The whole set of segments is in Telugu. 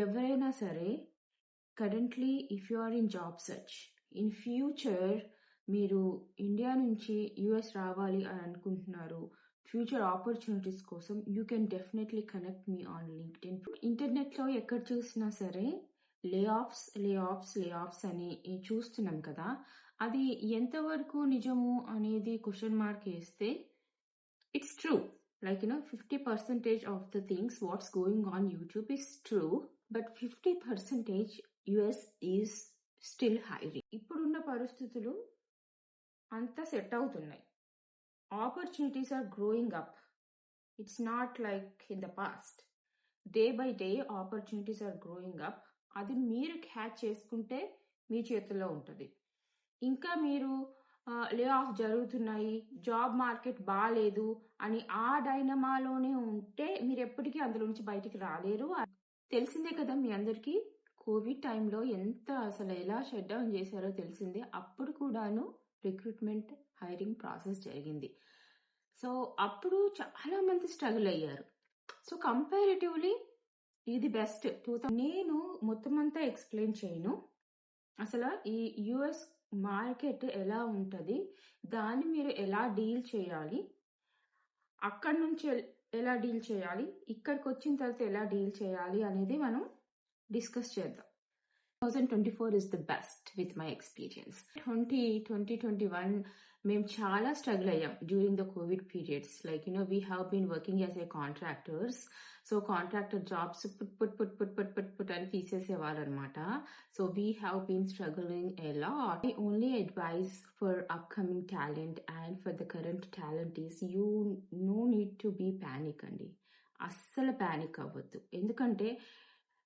ఎవరైనా సరే currently if you are in job search, in future మీరు ఇండియా నుంచి యుఎస్ రావాలి అని అనుకుంటున్నారు, ఫ్యూచర్ ఆపర్చునిటీస్ కోసం you can definitely connect me on LinkedIn. ఇంటర్నెట్లో ఎక్కడ చూసినా సరే లే ఆఫ్స్ అని చూస్తున్నాం కదా, అది ఎంతవరకు నిజము అనేది క్వశ్చన్ మార్క్ వేస్తే it's true. Like, 50% of the things what's going on YouTube is true, but 50% US is still hiring. ఇప్పుడున్న పరిస్థితులు అంతా సెట్ అవుతున్నాయి. Opportunities are growing up. It's not like in the past. Day by day opportunities are growing up. అది మీరు క్యాచ్ చేసుకుంటే మీ చేతుల్లో ఉంటుంది. ఇంకా మీరు లే ఆఫ్ జరుగుతున్నాయి, జాబ్ మార్కెట్ బాగాలేదు అని ఆ డైనమాలోనే ఉంటే మీరు ఎప్పటికీ అందులో నుంచి బయటికి రాలేరు. తెలిసిందే కదా మీ అందరికీ, కోవిడ్ టైంలో ఎంత అసలు ఎలా షట్ డౌన్ చేశారో తెలిసిందే. అప్పుడు కూడాను రిక్రూట్మెంట్ హైరింగ్ ప్రాసెస్ జరిగింది. సో అప్పుడు చాలా మంది స్ట్రగుల్ అయ్యారు. సో కంపారిటివ్లీ ఇది బెస్ట్. నేను మొత్తం అంతా ఎక్స్ప్లెయిన్ చేయను. అసలు ఈ యుఎస్ మార్కెట్ ఎలా ఉంటుంది, దాన్ని మీరు ఎలా డీల్ చేయాలి, అక్కడి నుంచి ఎలా డీల్ చేయాలి, ఇక్కడికి వచ్చిన తర్వాత ఎలా డీల్ చేయాలి అనేది మనం డిస్కస్ చేద్దాం. 2024 is the best with my experience. 2021 మేము చాలా స్ట్రగుల్ అయ్యాం during the COVID periods. Like we have been working as a contractors. So contractor jobs put అని తీసేసేవాళ్ళు అనమాట. So we have been struggling a lot. My only advice for upcoming talent and for the current talent is you know need to be panic అండి. అస్సలు ప్యానిక్ అవ్వద్దు. ఎందుకంటే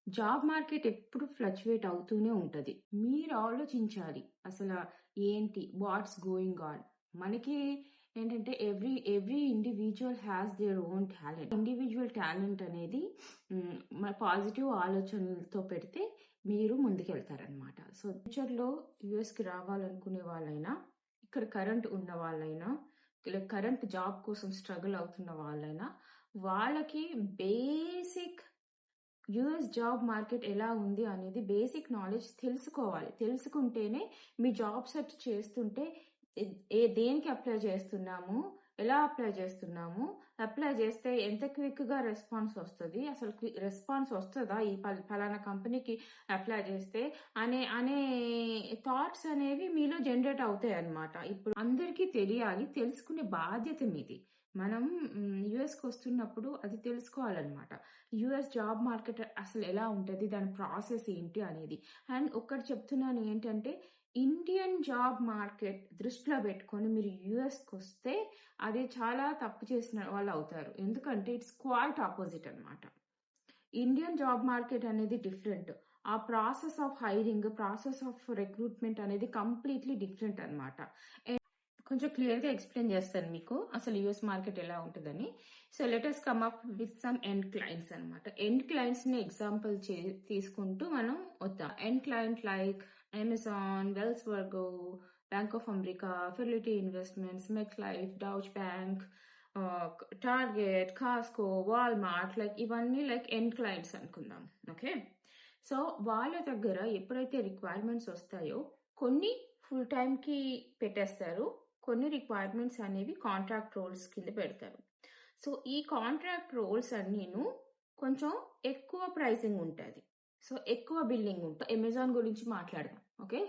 జాబ్ మార్కెట్ ఎప్పుడు ఫ్లక్చువేట్ అవుతూనే ఉంటుంది. మీరు ఆలోచించాలి అసలు ఏంటి, వాట్స్ గోయింగ్ ఆన్. మనకి ఏంటంటే every individual has their own talent. Individual talent అనేది పాజిటివ్ ఆలోచనలతో పెడితే మీరు ముందుకెళ్తారనమాట. సో ఫ్యూచర్లో యుఎస్కి రావాలనుకునే వాళ్ళైనా, ఇక్కడ కరెంట్ ఉన్న వాళ్ళైనా, కరెంట్ జాబ్ కోసం స్ట్రగుల్ అవుతున్న వాళ్ళైనా, వాళ్ళకి బేసిక్ యుఎస్ జాబ్ మార్కెట్ ఎలా ఉంది అనేది బేసిక్ నాలెడ్జ్ తెలుసుకోవాలి. తెలుసుకుంటేనే మీ జాబ్ సెర్చ్ చేస్తుంటే దేనికి అప్లై చేస్తున్నాము, ఎలా అప్లై చేస్తున్నాము, అప్లై చేస్తే ఎంత క్విక్గా రెస్పాన్స్ వస్తుంది, అసలు రెస్పాన్స్ వస్తుందా ఈ ఫలానా కంపెనీకి అప్లై చేస్తే అనే థాట్స్ అనేవి మీలో జనరేట్ అవుతాయి అన్నమాట. ఇప్పుడు అందరికీ తెలియాలి, తెలుసుకునే బాధ్యత మీది. మనం యుఎస్కి వస్తున్నప్పుడు అది తెలుసుకోవాలన్నమాట. యుఎస్ జాబ్ మార్కెట్ అసలు ఎలా ఉంటుంది, దాని ప్రాసెస్ ఏంటి అనేది. అండ్ ఒక్కటి చెప్తున్నాను ఏంటంటే, ఇండియన్ జాబ్ మార్కెట్ దృష్టిలో పెట్టుకొని మీరు యుఎస్కి వస్తే అది చాలా తప్పు చేసిన వాళ్ళు అవుతారు. ఎందుకంటే ఇట్స్ క్వైట్ ఆపోజిట్ అనమాట. ఇండియన్ జాబ్ మార్కెట్ అనేది డిఫరెంట్. ఆ process of hiring, process of recruitment అనేది కంప్లీట్లీ డిఫరెంట్ అనమాట. కొంచెం క్లియర్గా ఎక్స్ప్లెయిన్ చేస్తాను మీకు అసలు యుఎస్ మార్కెట్ ఎలా ఉంటుందని. So let us come up with some end clients అనమాట. ఎండ్ క్లయింట్స్ ని ఎగ్జాంపుల్ తీసుకుంటూ మనం వద్దాం. End client like Amazon, Wells Fargo, Bank of America, Fidelity Investments, MetLife, Deutsche Bank, Target, Costco, Walmart, like ఇవన్నీ లైక్ ఎండ్ క్లయింట్స్ అనుకుందాం. ఓకే, సో వాళ్ళ దగ్గర ఎప్పుడైతే రిక్వైర్మెంట్స్ వస్తాయో కొన్ని ఫుల్ టైంకి పెట్టేస్తారు, కొన్ని రిక్వైర్మెంట్స్ అనేవి కాంట్రాక్ట్ రోల్స్ కింద పెడతారు. సో ఈ కాంట్రాక్ట్ రోల్స్ అన్నీను కొంచెం ఎక్కువ ప్రైసింగ్ ఉంటుంది, సో ఎక్కువ బిల్లింగ్ ఉంటుంది. అమెజాన్ గురించి మాట్లాడదాం. ఓకే,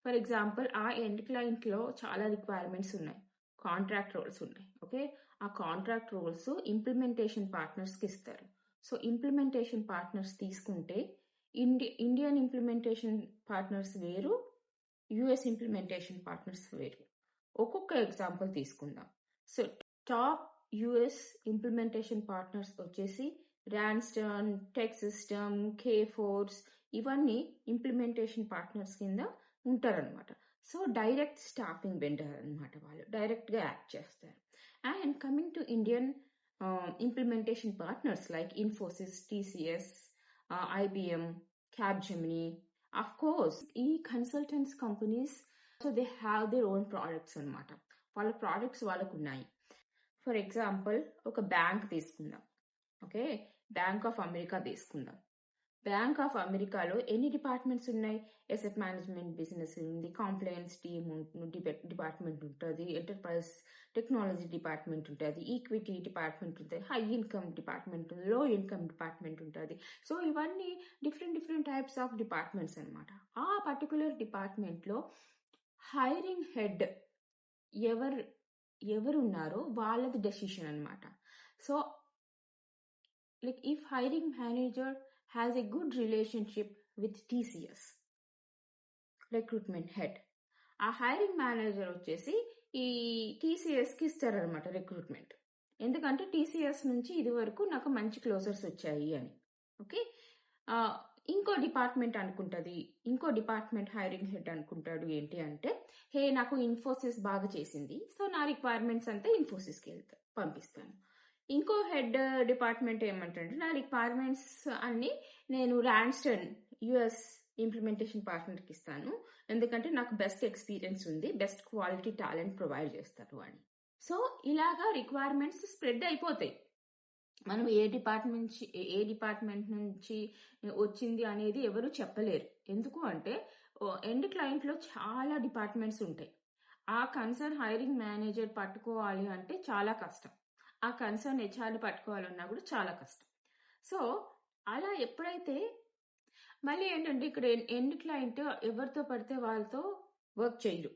ఫర్ ఎగ్జాంపుల్ ఆ ఎండ్ క్లయింట్లో చాలా రిక్వైర్మెంట్స్ ఉన్నాయి, కాంట్రాక్ట్ రోల్స్ ఉన్నాయి. ఓకే, ఆ కాంట్రాక్ట్ రోల్స్ ఇంప్లిమెంటేషన్ పార్ట్నర్స్కి ఇస్తారు. సో ఇంప్లిమెంటేషన్ పార్ట్నర్స్ తీసుకుంటే ఇండియన్ ఇంప్లిమెంటేషన్ పార్ట్నర్స్ వేరు, యుఎస్ ఇంప్లిమెంటేషన్ పార్ట్నర్స్ వేరు. ఒక్కొక్క ఎగ్జాంపుల్ తీసుకుందాం. So top US implementation partners వచ్చేసి ర్యాన్స్టన్, టెక్ సిస్టమ్, కేఫోర్స్, ఇవన్నీ ఇంప్లిమెంటేషన్ పార్ట్నర్స్ కింద ఉంటారనమాట. సో డైరెక్ట్ స్టాఫింగ్ వెండర్ అనమాట, వాళ్ళు డైరెక్ట్గా యాక్ట్ చేస్తారు. And coming to Indian implementation partners like Infosys, TCS, IBM, Capgemini, of course ఈ consultants companies so they have their own products అనమాట. వాళ్ళ ప్రోడక్ట్స్ వాళ్ళకు ఉన్నాయి. ఫర్ ఎగ్జాంపుల్ ఒక బ్యాంక్ తీసుకుందాం. ఓకే, బ్యాంక్ ఆఫ్ అమెరికా తీసుకుందాం. బ్యాంక్ ఆఫ్ అమెరికాలో ఎన్ని డిపార్ట్మెంట్స్ ఉన్నాయి? అసెట్ మేనేజ్మెంట్ బిజినెస్ ఉంది, కాంప్లైన్స్ టీమ్ డిపార్ట్మెంట్ ఉంటుంది, ఎంటర్ప్రైజ్ టెక్నాలజీ డిపార్ట్మెంట్ ఉంటుంది, ఈక్విటీ డిపార్ట్మెంట్ ఉంటుంది, high income department, low income department ఉంటుంది. సో ఇవన్నీ డిఫరెంట్ టైప్స్ ఆఫ్ డిపార్ట్మెంట్స్ అనమాట. ఆ పర్టికులర్ డిపార్ట్మెంట్లో హైరింగ్ హెడ్ ఎవరున్నారో వాళ్ళది డెసిషన్ అనమాట. So like if hiring manager has a good relationship with TCS recruitment head, ఆ హైరింగ్ మేనేజర్ వచ్చేసి ఈ టీసీఎస్కి ఇస్తారనమాట రిక్రూట్మెంట్. ఎందుకంటే టీసీఎస్ నుంచి ఇది వరకు నాకు మంచి క్లోజర్స్ వచ్చాయి అని. ఓకే, ఇంకో డిపార్ట్మెంట్ అనుకుంటుంది, ఇంకో డిపార్ట్మెంట్ హైరింగ్ హెడ్ అనుకుంటాడు ఏంటి అంటే, హే నాకు ఇన్ఫోసిస్ బాగా చేసింది, సో నా రిక్వైర్మెంట్స్ అంతా ఇన్ఫోసిస్కి పంపిస్తాను. ఇంకో హెడ్ డిపార్ట్మెంట్ ఏమంటాడంటే, నా రిక్వైర్మెంట్స్ అన్ని నేను ర్యాన్స్టన్ యుఎస్ ఇంప్లిమెంటేషన్ పార్ట్నర్కి ఇస్తాను, ఎందుకంటే నాకు బెస్ట్ ఎక్స్పీరియన్స్ ఉంది, బెస్ట్ క్వాలిటీ టాలెంట్ ప్రొవైడ్ చేస్తారు అని. సో ఇలాగా రిక్వైర్మెంట్స్ స్ప్రెడ్ అయిపోతాయి. మనం ఏ డిపార్ట్మెంట్ నుంచి వచ్చింది అనేది ఎవరు చెప్పలేరు. ఎందుకు అంటే ఎండ్ క్లయింట్లో చాలా డిపార్ట్మెంట్స్ ఉంటాయి. ఆ కన్సర్న్ హైరింగ్ మేనేజర్ పట్టుకోవాలి అంటే చాలా కష్టం, ఆ కన్సర్న్ హెచ్ఆర్ని పట్టుకోవాలన్నా కూడా చాలా కష్టం. సో అలా ఎప్పుడైతే మళ్ళీ ఏంటంటే ఇక్కడ ఎండ్ క్లయింట్ ఎవరితో పడితే వాళ్ళతో వర్క్ చేయరు.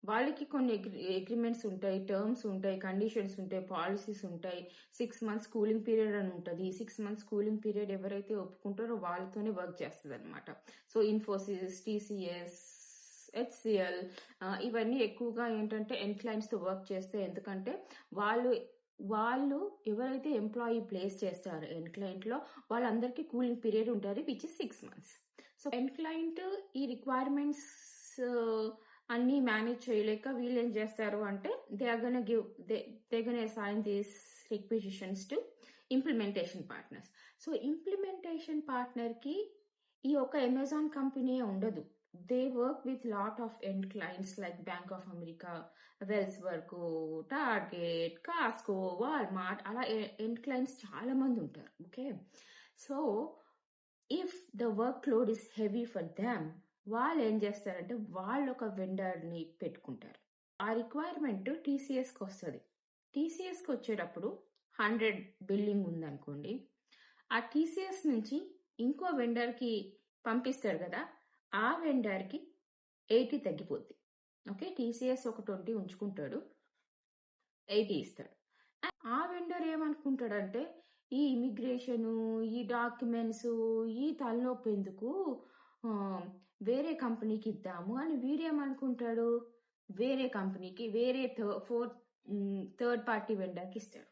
వాళ్ళకి కొన్ని అగ్రిమెంట్స్ ఉంటాయి, టర్మ్స్ ఉంటాయి, కండిషన్స్ ఉంటాయి, పాలసీస్ ఉంటాయి. 6 months కూలింగ్ పీరియడ్ అని ఉంటుంది. 6 months కూలింగ్ పీరియడ్ ఎవరైతే ఒప్పుకుంటారో వాళ్ళతోనే వర్క్ చేస్తుంది అనమాట. సో ఇన్ఫోసిస్, టీసీఎస్, హెచ్సిఎల్ ఇవన్నీ ఎక్కువగా ఏంటంటే ఎండ్ క్లయింట్స్తో వర్క్ చేస్తే, ఎందుకంటే వాళ్ళు ఎవరైతే ఎంప్లాయీ ప్లేస్ చేస్తారో ఎండ్ క్లయింట్లో వాళ్ళందరికీ కూలింగ్ పీరియడ్ ఉంటుంది, which is 6 months. So end client ఈ రిక్వైర్మెంట్స్ అన్నీ మేనేజ్ చేయలేక వీళ్ళు ఏం చేస్తారు అంటే, they gonna assign these requisitions to implementation partners. So implementation పార్ట్నర్కి ఈ ఒక అమెజాన్ కంపెనీ ఉండదు. They work with lot of end clients like Bank of America, Wells Fargo, Target, Costco, Walmart, అలా ఎండ్ క్లయింట్స్ చాలా మంది ఉంటారు. Okay, so if the work load is heavy for them, వాళ్ళు ఏం చేస్తారంటే వాళ్ళు ఒక వెండర్ని పెట్టుకుంటారు. ఆ రిక్వైర్మెంట్ టీసీఎస్కి వస్తుంది. టీసీఎస్కి వచ్చేటప్పుడు 100 బిల్లింగ్ ఉందనుకోండి, ఆ టీసీఎస్ నుంచి ఇంకో వెండర్కి పంపిస్తారు కదా, ఆ వెండర్కి 80 తగ్గిపోద్ది. ఓకే, టీసీఎస్ ఒక 20 ఉంచుకుంటాడు, 80 ఇస్తాడు. ఆ వెండర్ ఏమనుకుంటాడంటే, ఈ ఇమిగ్రేషను, ఈ డాక్యుమెంట్స్, ఈ తలనొప్పి ఎందుకు, వేరే కంపెనీకి ఇద్దాము అని వీడేమనుకుంటాడు, వేరే కంపెనీకి, వేరే థర్డ్ పార్టీ వెండర్కి ఇస్తాడు.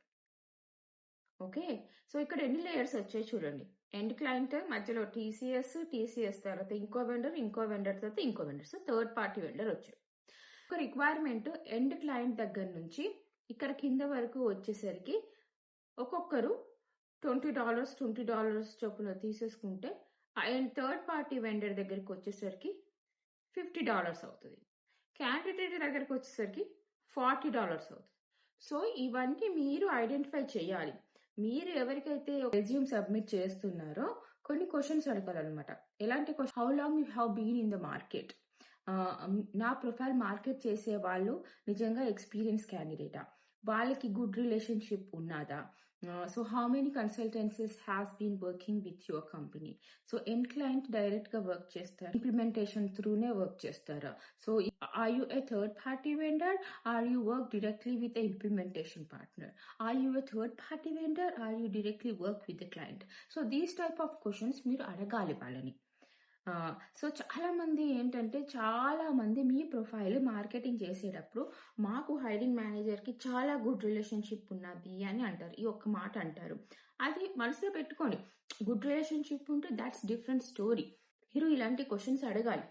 ఓకే, సో ఇక్కడ ఎన్ని లేయర్స్ వచ్చాయి చూడండి. ఎండ్ క్లయింట్ మధ్యలో టీసీఎస్ తర్వాత ఇంకో వెండర్ తర్వాత ఇంకో vendor. So third party vendor వచ్చాడు. ఒక రిక్వైర్మెంట్ ఎండ్ క్లయింట్ దగ్గర నుంచి ఇక్కడ కింద వరకు వచ్చేసరికి ఒక్కొక్కరు $20 చొప్పున తీసేసుకుంటే, అండ్ థర్డ్ పార్టీ వెండర్ దగ్గరికి వచ్చేసరికి $50 అవుతుంది. క్యాండిడేట్ దగ్గరికి వచ్చేసరికి $40 అవుతుంది. సో ఇవన్నీ మీరు ఐడెంటిఫై చేయాలి. మీరు ఎవరికైతే రెజ్యూమ్ సబ్మిట్ చేస్తున్నారో కొన్ని క్వశ్చన్స్ అడగాలన్నమాట. ఎలాంటి question, how long you have been in the market, నా ప్రొఫైల్ మార్కెట్ చేసే వాళ్ళు నిజంగా ఎక్స్పీరియన్స్ క్యాండిడేటా, వాళ్ళకి గుడ్ రిలేషన్షిప్ ఉన్నదా, so how many consultancies has been working with your company. So end client direct గా వర్క్ చేస్తారు, ఇంప్లిమెంటేషన్ త్రూనే వర్క్ చేస్తారా, so are you a third party vendor, are you work directly with a implementation partner, are you a third party vendor, are you directly work with the client. So these type of questions మీరు అడగాలి వాళ్ళని. సో చాలా మంది మీ ప్రొఫైల్ మార్కెటింగ్ చేసేటప్పుడు మాకు హైరింగ్ మేనేజర్కి చాలా గుడ్ రిలేషన్షిప్ ఉన్నది అని అంటారు. ఈ ఒక్క మాట అంటారు, అది మనసులో పెట్టుకోండి. గుడ్ రిలేషన్షిప్ ఉంటే దాట్స్ డిఫరెంట్ స్టోరీ. మీరు ఇలాంటి క్వశ్చన్స్ అడగాలి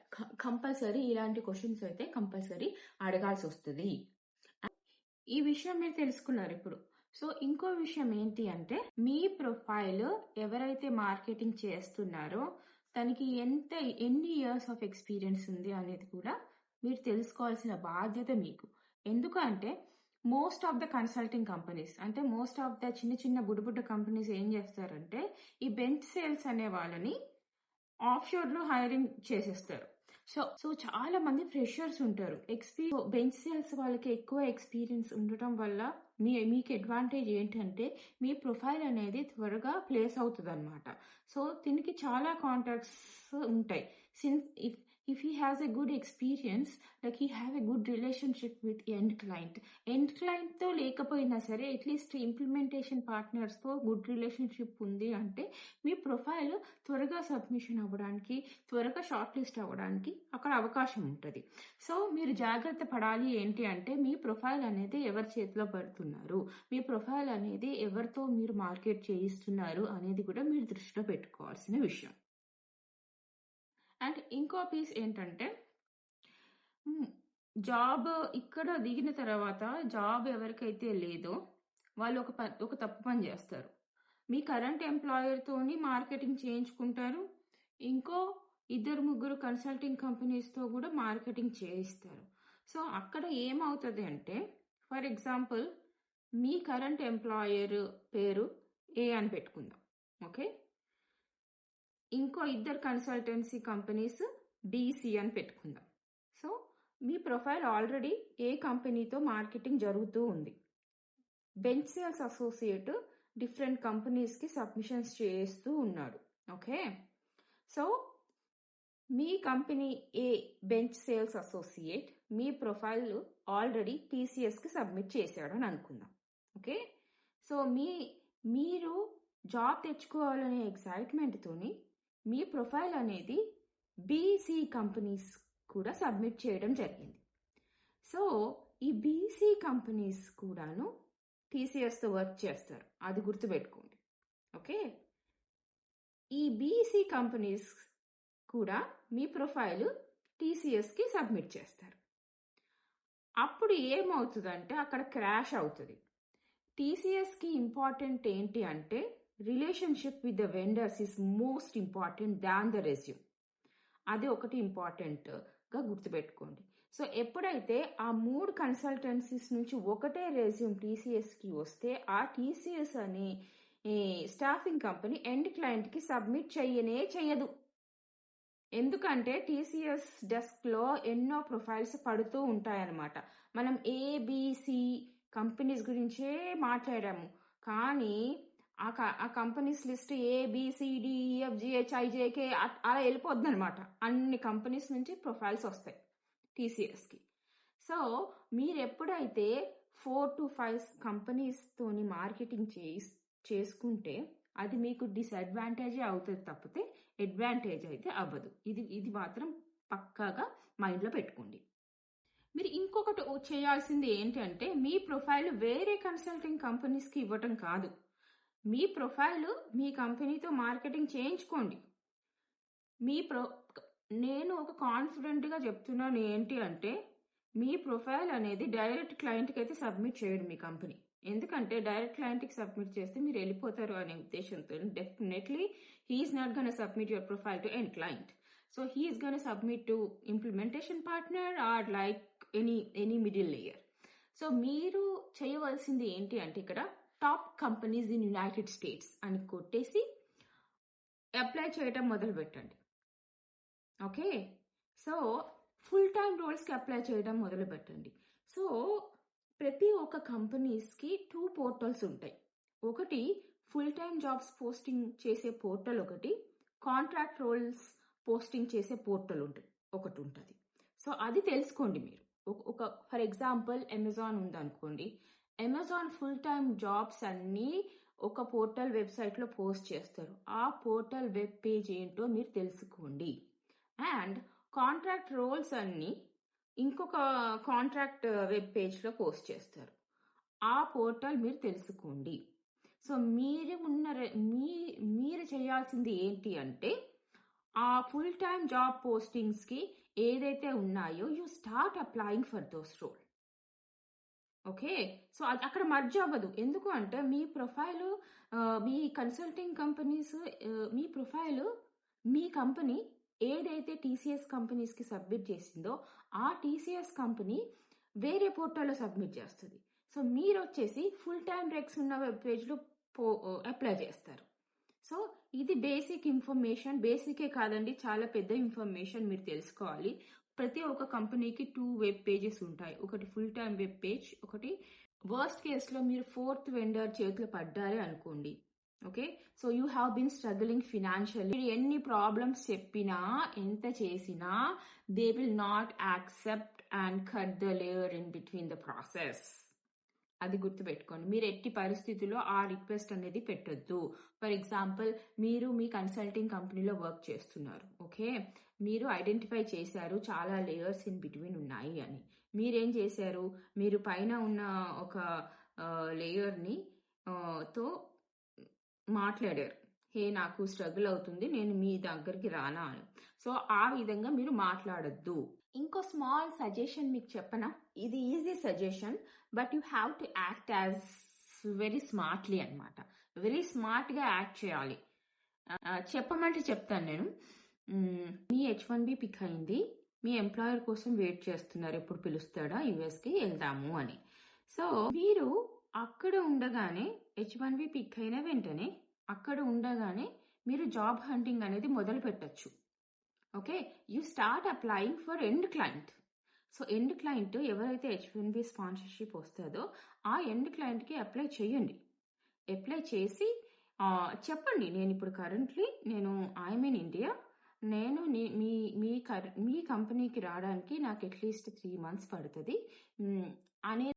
కంపల్సరీ. ఇలాంటి క్వశ్చన్స్ అయితే కంపల్సరీ అడగాల్సి వస్తుంది. ఈ విషయం మీరు తెలుసుకున్నారు ఇప్పుడు. సో ఇంకో విషయం ఏంటి అంటే, మీ ప్రొఫైల్ ఎవరైతే మార్కెటింగ్ చేస్తున్నారో తనకి ఎన్ని ఇయర్స్ ఆఫ్ ఎక్స్పీరియన్స్ ఉంది అనేది కూడా మీరు తెలుసుకోవాల్సిన బాధ్యత మీకు. ఎందుకంటే most of the consulting companies, అంటే మోస్ట్ ఆఫ్ ద చిన్న బుడ్డ కంపెనీస్ ఏం చేస్తారంటే, ఈ బెంచ్ సేల్స్ అనే వాళ్ళని ఆఫ్‌షోర్‌లో హైరింగ్ చేసేస్తారు. సో చాలా మంది ఫ్రెషర్స్ ఉంటారు. బెంచ్ సేల్స్ వాళ్ళకి ఎక్కువ ఎక్స్‌పీరియన్స్ ఉండటం వల్ల మీకు అడ్వాంటేజ్ ఏంటంటే మీ ప్రొఫైల్ అనేది త్వరగా ప్లేస్ అవుతదనమాట. సో దీనికి చాలా కాంటాక్ట్స్ ఉంటాయి. Since if he has a good experience like he have a good relationship with end క్లయింట్‌తో లేకపోయినా సరే అట్‌లీస్ట్ ఇంప్లిమెంటేషన్ పార్ట్నర్స్‌తో గుడ్ రిలేషన్‌షిప్ ఉంది అంటే మీ ప్రొఫైల్ త్వరగా సబ్మిషన్ అవ్వడానికి, త్వరగా షార్ట్ లిస్ట్ అవ్వడానికి అక్కడ అవకాశం ఉంటది. సో మీరు జాగ్రత్త పడాలి ఏంటి అంటే మీ ప్రొఫైల్ అనేది ఎవరి చేతిలో పెడుతున్నారు? మీ ప్రొఫైల్ అనేది ఎవరితో మీరు మార్కెట్ చేయిస్తున్నారు అనేది కూడా మీరు దృష్టిలో పెట్టుకోవాల్సిన విషయం. అండ్ ఇంకో పీస్ ఏంటంటే హ్మ్. జాబ్ ఇక్కడ దిగిన తర్వాత జాబ్ ఎవరికైతే లేదో వాళ్ళు ఒక తప్పు పని జేస్తారు. మీ కరెంట్ ఎంప్లాయర్‌తోని మార్కెటింగ్ చేయించుకుంటారు. ఇంకో ఇద్దరు, ముగ్గురు కన్సల్టింగ్ కంపెనీస్‌తో గూడా మార్కెటింగ్ చేయిస్తారు. సో, అక్కడ ఏమవుతది అంటే for example me current employer పేరు ఏ అని పెట్టుకుందాం. ఓకే. ఇంకో ఇద్దరు కన్సల్టెన్సీ కంపెనీస్ బీసీ అని పెట్టుకుందాం. సో, మీ ప్రొఫైల్ ఆల్రెడీ ఏ కంపెనీతో మార్కెటింగ్ జరుగుతూ ఉంది. బెంచ్ సేల్స్ అసోసియేట్ డిఫరెంట్ కంపెనీస్‌కి సబ్మిషన్స్ చేస్తూ ఉన్నాడు. ఓకే. సో, మీ కంపెనీ ఏ బెంచ్ సేల్స్ అసోసియేట్ మీ ప్రొఫైల్ ఆల్రెడీ టీసీఎస్‌కి సబ్మిట్ చేశాడని అనుకుందాం. ఓకే. సో, మీరు జాబ్ తెచ్చుకోవాలనే ఎక్సైట్‌మెంట్‌తోని మీ ప్రొఫైల్ అనేది బీసీ కంపెనీస్ కూడా సబ్మిట్ చేయడం జరిగింది. సో, ఈ బీసీ కంపెనీస్ కూడాను టీసీఎస్‌తో వర్క్ చేస్తారు. అది గుర్తుపెట్టుకోండి. ఓకే. ఈ బీసీ కంపెనీస్ కూడా మీ ప్రొఫైల్ టీసీఎస్‌కి సబ్మిట్ చేస్తారు. అప్పుడు ఏమవుతదంటే అక్కడ క్రాష్ అవుతది. టీసీఎస్‌కి ఇంపార్టెంట్ ఏంటి అంటే relationship with the vendors is most important than the resume. అది ఒకటి ఇంపార్టెంట్‌గా గుర్తుపెట్టుకోండి. సో, ఎప్పుడైతే ఆ 3 కన్సల్టెన్సీస్ నుంచి ఒకటే రెజ్యూమ్ టీసీఎస్‌కి వస్తే, ఆ టీసీఎస్ అనే ఈ స్టాఫింగ్ కంపెనీ ఎండ్ క్లయింట్‌కి సబ్మిట్ చెయ్యదు. ఎందుకంటే టీసీఎస్ డెస్క్‌లో ఎన్నో ప్రొఫైల్స్ పడుతూ ఉంటాయన్నమాట. మనం ఏబీసీ కంపెనీస్ గురించే మాట్లాడాము. కానీ ఆ కంపెనీస్ లిస్ట్ ఏబీసీడీఈఎఫ్జీహెచ్ఐజేకే అలా వెళ్ళిపోద్దనమాట. అన్ని కంపెనీస్ నుంచి ప్రొఫైల్స్ వస్తాయి టీసీఎస్‌కి. సో, మీరెప్పుడైతే 4-5 కంపెనీస్‌తోని మార్కెటింగ్ చేసుకుంటే అది మీకు డిసడ్వాంటేజే అవుతది తప్పితే అడ్వాంటేజ్ అయితే అవ్వదు. ఇది మాత్రం పక్కాగా మైండ్‌లో పెట్టుకోండి. మీరు ఇంకొకటి చేయాల్సింది ఏంటంటే మీ ప్రొఫైల్ వేరే కన్సల్టింగ్ కంపెనీస్‌కి ఇవ్వటం కాదు. మీ ప్రొఫైల్ మీ కంపెనీతో మార్కెటింగ్ చేయించుకోండి. మీ ప్రొ నేను ఒక కాన్ఫిడెంట్‌గా చెప్తున్నాను ఏంటి అంటే, మీ ప్రొఫైల్ అనేది డైరెక్ట్ క్లయింట్‌కి అయితే సబ్మిట్ చేయడు మీ కంపెనీ. ఎందుకంటే డైరెక్ట్ క్లయింట్‌కి సబ్మిట్ చేస్తే మీరు వెళ్ళిపోతారు అనే ఉద్దేశంతో definitely he is not gonna submit your profile to end client. So, he is gonna submit to implementation partner or like any middle layer. So, మీరు చేయవలసింది ఏంటి అంటే ఇక్కడ top companies in United States అని కొట్టేసి అప్లై చేయటం మొదలుపెట్టండి. ఓకే. సో, ఫుల్ టైమ్ రోల్స్‌కి అప్లై చేయడం మొదలుపెట్టండి. సో, ప్రతి ఒక్క కంపెనీస్‌కి 2 పోర్టల్స్ ఉంటాయి. ఒకటి ఫుల్ టైమ్ జాబ్స్ పోస్టింగ్ చేసే పోర్టల్ ఒకటి, కాంట్రాక్ట్ రోల్స్ పోస్టింగ్ చేసే పోర్టల్ ఒకటుంటది. సో, అది తెలుసుకోండి మీరు. ఒక ఫర్ ఎగ్జాంపుల్ అమెజాన్ ఉందనుకోండి. అమెజాన్ ఫుల్ టైమ్ జాబ్స్ అన్నీ ఒక పోర్టల్ వెబ్‌సైట్‌లో పోస్ట్ చేస్తారు. ఆ పోర్టల్ వెబ్ పేజ్ ఏంటో మీరు తెలుసుకోండి. అండ్ కాంట్రాక్ట్ రోల్స్ అన్నీ ఇంకొక కాంట్రాక్ట్ వెబ్ పేజ్‌లో పోస్ట్ చేస్తారు. ఆ పోర్టల్ మీరు తెలుసుకోండి. సో, మీరు ఉన్న రె మీ మీరు చేయాల్సింది ఏంటి అంటే, ఆ ఫుల్ టైమ్ జాబ్ పోస్టింగ్స్‌కి ఏదైతే ఉన్నాయో you start applying for those role. Okay. So, అది అక్కడ మర్జ్ అవ్వదు. ఎందుకు అంటే మీ ప్రొఫైలు మీ కన్సల్టింగ్ కంపెనీస్ మీ ప్రొఫైలు మీ కంపెనీ ఏదైతే టీసీఎస్ కంపెనీస్‌కి సబ్మిట్ చేసిందో, ఆ టీసీఎస్ కంపెనీ వేరే పోర్టల్‌లో సబ్మిట్ చేస్తది. సో, మీరొచ్చేసి ఫుల్ టైమ్ రెక్స్ ఉన్న వెబ్ పేజ్‌లో అప్లై చేస్తారు. సో ఇది బేసిక్ ఇన్ఫర్మేషన్. బేసికే కాదండి, చాలా పెద్ద ఇన్ఫర్మేషన్ మీరు తెలుసుకోవాలి. ప్రతి ఒక్క కంపెనీకి 2 వెబ్ పేజెస్ ఉంటాయి. ఒకటి ఫుల్ టైమ్ వెబ్ పేజ్, ఒకటి వర్స్ట్ కేస్‌లో మీరు ఫోర్త్ వెండర్ చేతిలో పడ్డారే అనుకోండి. Okay. So you have been struggling financially. మీరు ఎన్ని ప్రాబ్లమ్స్ చెప్పినా, ఎంత చేసినా they will not accept and cut the layer in between the process. అది గుర్తుపెట్టుకోండి. మీరు ఎట్టి పరిస్థితుల్లో ఆ రిక్వెస్ట్ అనేది పెట్టొద్దు. ఫర్ ఎగ్జాంపుల్, మీరు మీ కన్సల్టింగ్ కంపెనీలో వర్క్ చేస్తున్నారు. ఓకే. మీరు ఐడెంటిఫై చేశారు చాలా లేయర్స్ ఇన్ బిట్వీన్ ఉన్నాయి అని. మీరేం చేశారు? మీరు పైన ఉన్న ఒక లేయర్ని తో మాట్లాడారు. హే, నాకు స్ట్రగుల్ అవుతుంది, నేను మీ దగ్గరికి రానా అని. సో ఆ విధంగా మీరు మాట్లాడొద్దు. ఇంకో స్మాల్ సజెషన్ మీకు చెప్పనా? ఇది easy suggestion, but you have to act as very smartly అనమాట. వెరీ స్మార్ట్గా యాక్ట్ చేయాలి. చెప్పమంటే చెప్తాను నేను. మీ H1B పిక్ అయింది, మీ ఎంప్లాయర్ కోసం వెయిట్ చేస్తున్నారు, ఎప్పుడు పిలుస్తాడా యుఎస్కి వెళ్దాము అని. సో మీరు అక్కడ ఉండగానే, H1B పిక్ అయిన వెంటనే అక్కడ ఉండగానే మీరు జాబ్ హంటింగ్ అనేది మొదలు పెట్టచ్చు. Okay. You start applying for end client. So end client ఎవరైతే H1B స్పాన్సర్షిప్ వస్తుందో ఆ ఎండ్ క్లయింట్కి అప్లై చేయండి. అప్లై చేసి చెప్పండి, నేను ఇప్పుడు కరెంట్లీ నేను ఐఎమ్ ఇన్ ఇండియా, నేను మీ కంపెనీకి రావడానికి నాకు అట్లీస్ట్ 3 months పడుతుంది అనే